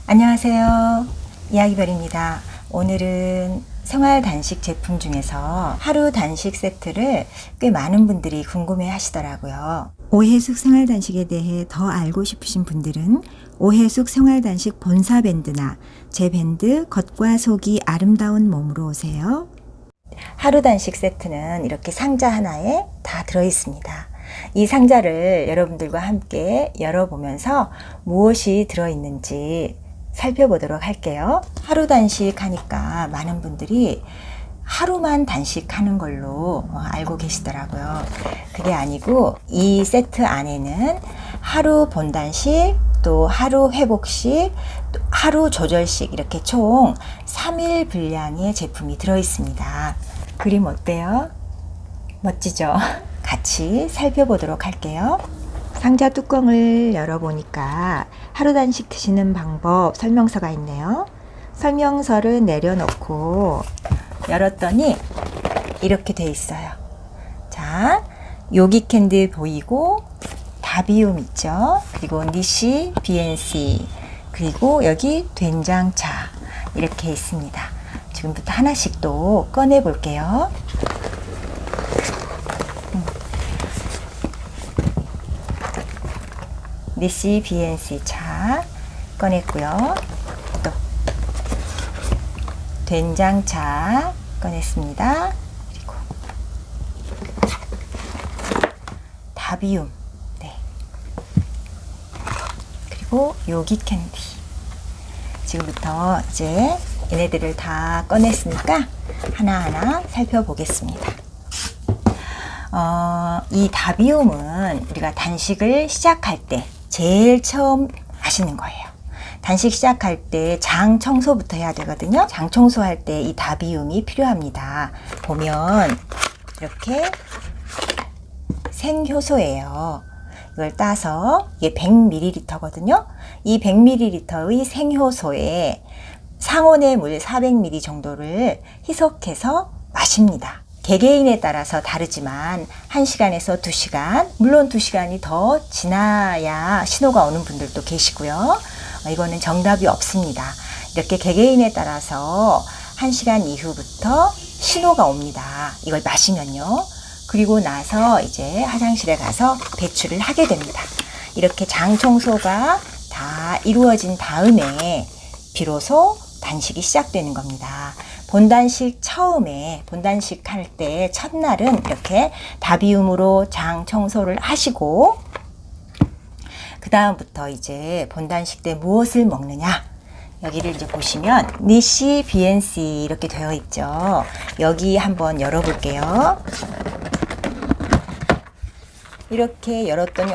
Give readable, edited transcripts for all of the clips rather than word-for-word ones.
안녕하세요. 이야기별입니다. 오늘은 생활 단식 제품 중에서 하루 단식 세트를 꽤 많은 분들이 궁금해 하시더라고요. 오해숙 생활 단식에 대해 더 알고 싶으신 분들은 오해숙 생활 단식 본사 밴드나 제 밴드 겉과 속이 아름다운 몸으로 오세요. 하루 단식 세트는 이렇게 상자 하나에 다 들어 있습니다. 이 상자를 여러분들과 함께 열어보면서 무엇이 들어있는지 살펴보도록 할게요. 하루 단식 하니까 많은 분들이 하루만 단식하는 걸로 알고 계시더라고요. 그게 아니고 이 세트 안에는 하루 본단식, 또 하루 회복식, 또 하루 조절식 이렇게 총 3일 분량의 제품이 들어있습니다. 그림 어때요? 멋지죠? 같이 살펴보도록 할게요. 상자 뚜껑을 열어보니까 하루 단식 드시는 방법 설명서가 있네요. 설명서를 내려놓고 열었더니 이렇게 돼 있어요. 자, 요기 캔디 보이고 다비움 있죠. 그리고 니시, BNC, 그리고 여기 된장차 이렇게 있습니다. 지금부터 하나씩 또 꺼내 볼게요. 니시 BNC 차 꺼냈고요. 또 된장차 꺼냈습니다. 그리고 다비움, 네. 그리고 요기 캔디. 지금부터 이제 얘네들을 다 꺼냈으니까 하나하나 살펴보겠습니다. 이 다비움은 우리가 단식을 시작할 때 제일 처음 하시는 거예요. 단식 시작할 때 장 청소부터 해야 되거든요. 장 청소할 때 이 다비움이 필요합니다. 보면 이렇게 생효소예요. 이걸 따서 이게 100ml거든요. 이 100ml의 생효소에 상온의 물 400ml 정도를 희석해서 마십니다. 개개인에 따라서 다르지만 1시간에서 2시간, 물론 2시간이 더 지나야 신호가 오는 분들도 계시고요. 이거는 정답이 없습니다. 이렇게 개개인에 따라서 1시간 이후부터 신호가 옵니다. 이걸 마시면요. 그리고 나서 이제 화장실에 가서 배출을 하게 됩니다. 이렇게 장 청소가 다 이루어진 다음에 비로소 단식이 시작되는 겁니다. 본단식 처음에 본단식 할 때 첫날은 이렇게 다비움으로 장 청소를 하시고 그 다음부터 이제 본단식 때 무엇을 먹느냐, 여기를 이제 보시면 니시 BNC 이렇게 되어 있죠. 여기 한번 열어볼게요. 이렇게 열었더니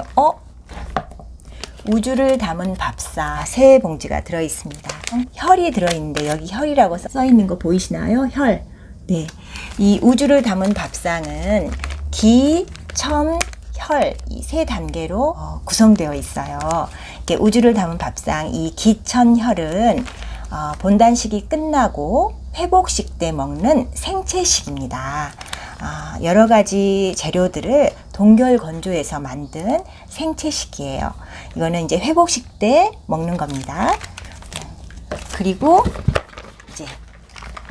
우주를 담은 밥사 3봉지가 들어있습니다. 혈이 들어있는데 여기 혈이라고 써있는 거 보이시나요? 혈. 네. 이 우주를 담은 밥상은 기, 첨, 혈 이 3단계로 구성되어 있어요. 이렇게 우주를 담은 밥상 이 기, 천, 혈은 본단식이 끝나고 회복식 때 먹는 생채식입니다. 여러 가지 재료들을 동결 건조해서 만든 생채식이에요. 이거는 이제 회복식 때 먹는 겁니다. 그리고 이제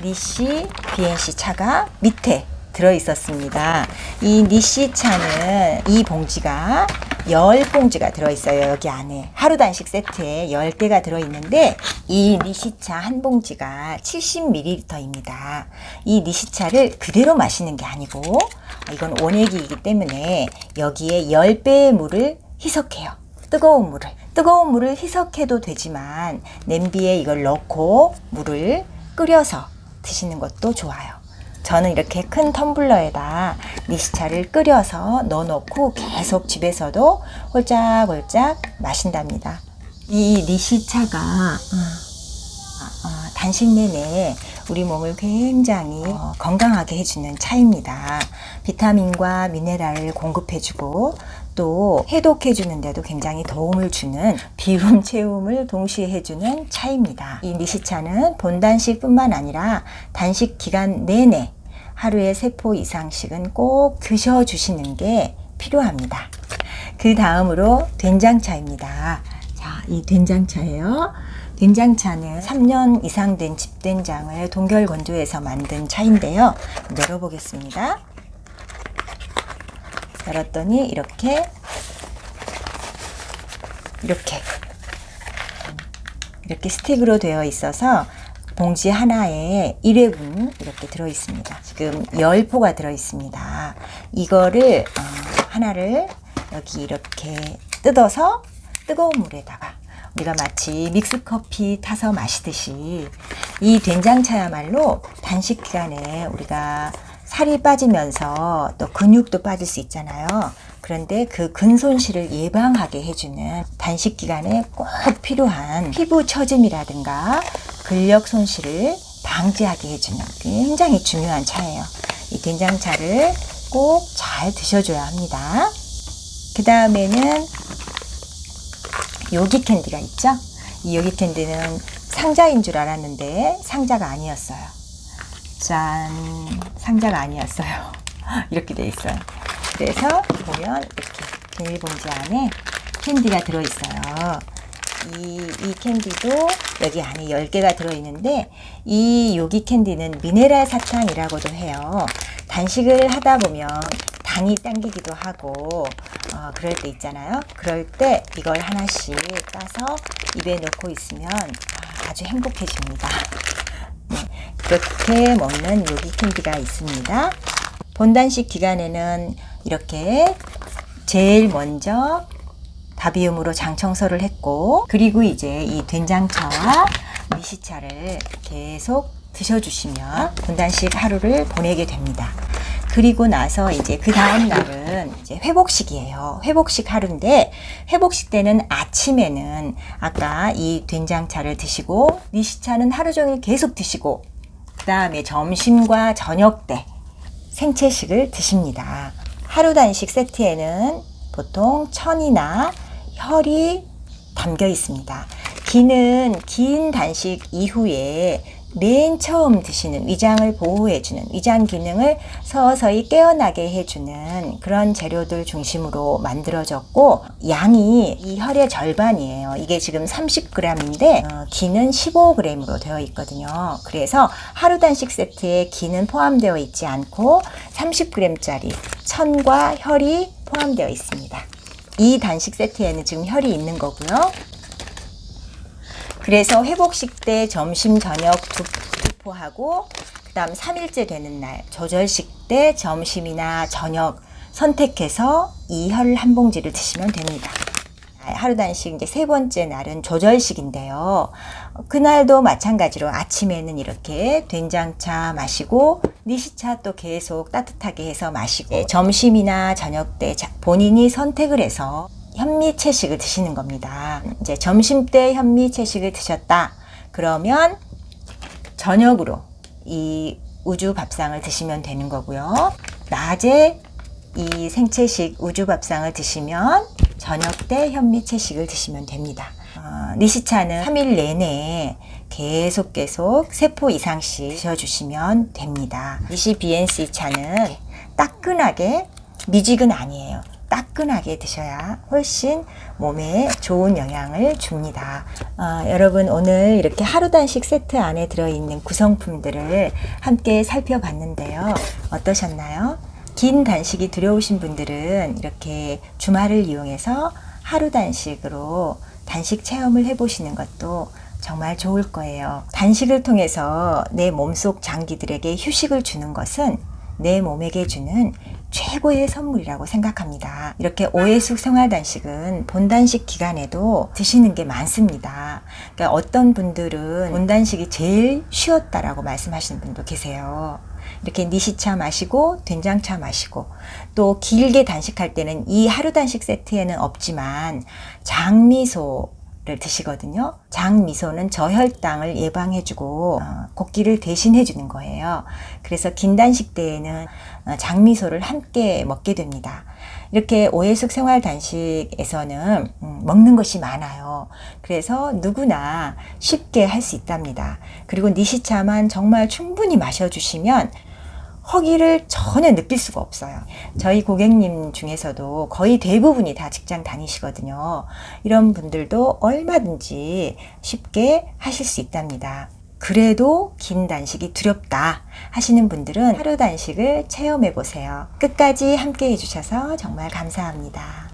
니시 BNC 차가 밑에 들어 있었습니다. 이 니시 차는 이 봉지가 10봉지가 들어있어요. 여기 안에 하루 단식 세트에 10개가 들어있는데 이 니시차 한 봉지가 70ml입니다. 이 니시차를 그대로 마시는 게 아니고 이건 원액이기 때문에 여기에 10배의 물을 희석해요. 뜨거운 물을 희석해도 되지만 냄비에 이걸 넣고 물을 끓여서 드시는 것도 좋아요. 저는 이렇게 큰 텀블러에다 니시차를 끓여서 넣어놓고 계속 집에서도 홀짝홀짝 마신답니다. 이 니시차가 단식 내내 우리 몸을 굉장히 건강하게 해주는 차입니다. 비타민과 미네랄을 공급해주고 또 해독해주는 데도 굉장히 도움을 주는 비움 채움을 동시에 해주는 차입니다. 이 니시차는 본단식뿐만 아니라 단식 기간 내내 하루에 3포 이상씩은 꼭 드셔주시는 게 필요합니다. 그 다음으로 된장차입니다. 자, 이 된장차예요. 된장차는 3년 이상 된 집된장을 동결 건조해서 만든 차인데요. 열어보겠습니다. 열었더니 이렇게 스틱으로 되어 있어서 봉지 하나에 1회분 이렇게 들어 있습니다. 지금 10포가 들어 있습니다. 이거를 하나를 여기 이렇게 뜯어서 뜨거운 물에다가 우리가 마치 믹스커피 타서 마시듯이, 이 된장차야말로 단식 기간에 우리가 살이 빠지면서 또 근육도 빠질 수 있잖아요. 그런데 그 근손실을 예방하게 해주는, 단식 기간에 꼭 필요한 피부 처짐이라든가 근력 손실을 방지하게 해주는 굉장히 중요한 차예요. 이 된장차를 꼭 잘 드셔줘야 합니다. 그 다음에는 요기 캔디가 있죠. 이 요기 캔디는 상자인 줄 알았는데 상자가 아니었어요. 짠, 상자가 아니었어요. 이렇게 돼 있어요. 그래서 보면 이렇게 비닐봉지 안에 캔디가 들어있어요. 이 캔디도 여기 안에 10개가 들어있는데, 이 요기 캔디는 미네랄 사탕이라고도 해요. 단식을 하다 보면 당이 당기기도 하고 그럴 때 있잖아요. 그럴 때 이걸 하나씩 따서 입에 넣고 있으면 아주 행복해집니다. 네, 그렇게 먹는 요기 캔디가 있습니다. 본단식 기간에는 이렇게 제일 먼저 다비움으로 장 청소를 했고, 그리고 이제 이 된장차와 미시차를 계속 드셔주시면 본단식 하루를 보내게 됩니다. 그리고 나서 이제 그 다음 날은 이제 회복식이에요. 회복식 하루인데, 회복식 때는 아침에는 아까 이 된장차를 드시고 미시차는 하루 종일 계속 드시고, 그 다음에 점심과 저녁 때 생채식을 드십니다. 하루 단식 세트에는 보통 천이나 혈이 담겨 있습니다. 기는 긴 단식 이후에 맨 처음 드시는 위장을 보호해주는, 위장 기능을 서서히 깨어나게 해주는 그런 재료들 중심으로 만들어졌고, 양이 이 혈의 절반이에요. 이게 지금 30g인데 기는 15g으로 되어 있거든요. 그래서 하루 단식 세트에 기는 포함되어 있지 않고 30g짜리 천과 혈이 포함되어 있습니다. 이 단식 세트에는 지금 혈이 있는 거고요. 그래서 회복식 때 점심 저녁 두 포하고, 그 다음 3일째 되는 날 조절식 때 점심이나 저녁 선택해서 이 혈 한 봉지를 드시면 됩니다. 하루 단식 이제 세 번째 날은 조절식인데요. 그날도 마찬가지로 아침에는 이렇게 된장차 마시고 니시차 또 계속 따뜻하게 해서 마시고, 점심이나 저녁 때 본인이 선택을 해서 현미채식을 드시는 겁니다. 이제 점심 때 현미채식을 드셨다 그러면 저녁으로 이 우주 밥상을 드시면 되는 거고요. 낮에 이 생채식 우주 밥상을 드시면 저녁 때 현미채식을 드시면 됩니다. 니시차는 3일 내내 계속 3포 이상씩 드셔주시면 됩니다. 니시 BNC 차는 따끈하게, 미직은 아니에요. 따끈하게 드셔야 훨씬 몸에 좋은 영향을 줍니다. 여러분, 오늘 이렇게 하루 단식 세트 안에 들어있는 구성품들을 함께 살펴봤는데요. 어떠셨나요? 긴 단식이 두려우신 분들은 이렇게 주말을 이용해서 하루 단식으로 단식 체험을 해보시는 것도 정말 좋을 거예요. 단식을 통해서 내 몸속 장기들에게 휴식을 주는 것은 내 몸에게 주는 최고의 선물이라고 생각합니다. 이렇게 5회숙 생활단식은 본단식 기간에도 드시는 게 많습니다. 그러니까 어떤 분들은 본단식이 제일 쉬웠다라고 말씀하시는 분도 계세요. 이렇게 니시차 마시고 된장차 마시고, 또 길게 단식할 때는 이 하루 단식 세트에는 없지만 장미소를 드시거든요. 장미소는 저혈당을 예방해주고 곡기를 대신해주는 거예요. 그래서 긴 단식 때에는 장미소를 함께 먹게 됩니다. 이렇게 5회숙 생활 단식에서는 먹는 것이 많아요. 그래서 누구나 쉽게 할 수 있답니다. 그리고 니시차만 정말 충분히 마셔주시면 허기를 전혀 느낄 수가 없어요. 저희 고객님 중에서도 거의 대부분이 다 직장 다니시거든요. 이런 분들도 얼마든지 쉽게 하실 수 있답니다. 그래도 긴 단식이 두렵다 하시는 분들은 하루 단식을 체험해 보세요. 끝까지 함께 해주셔서 정말 감사합니다.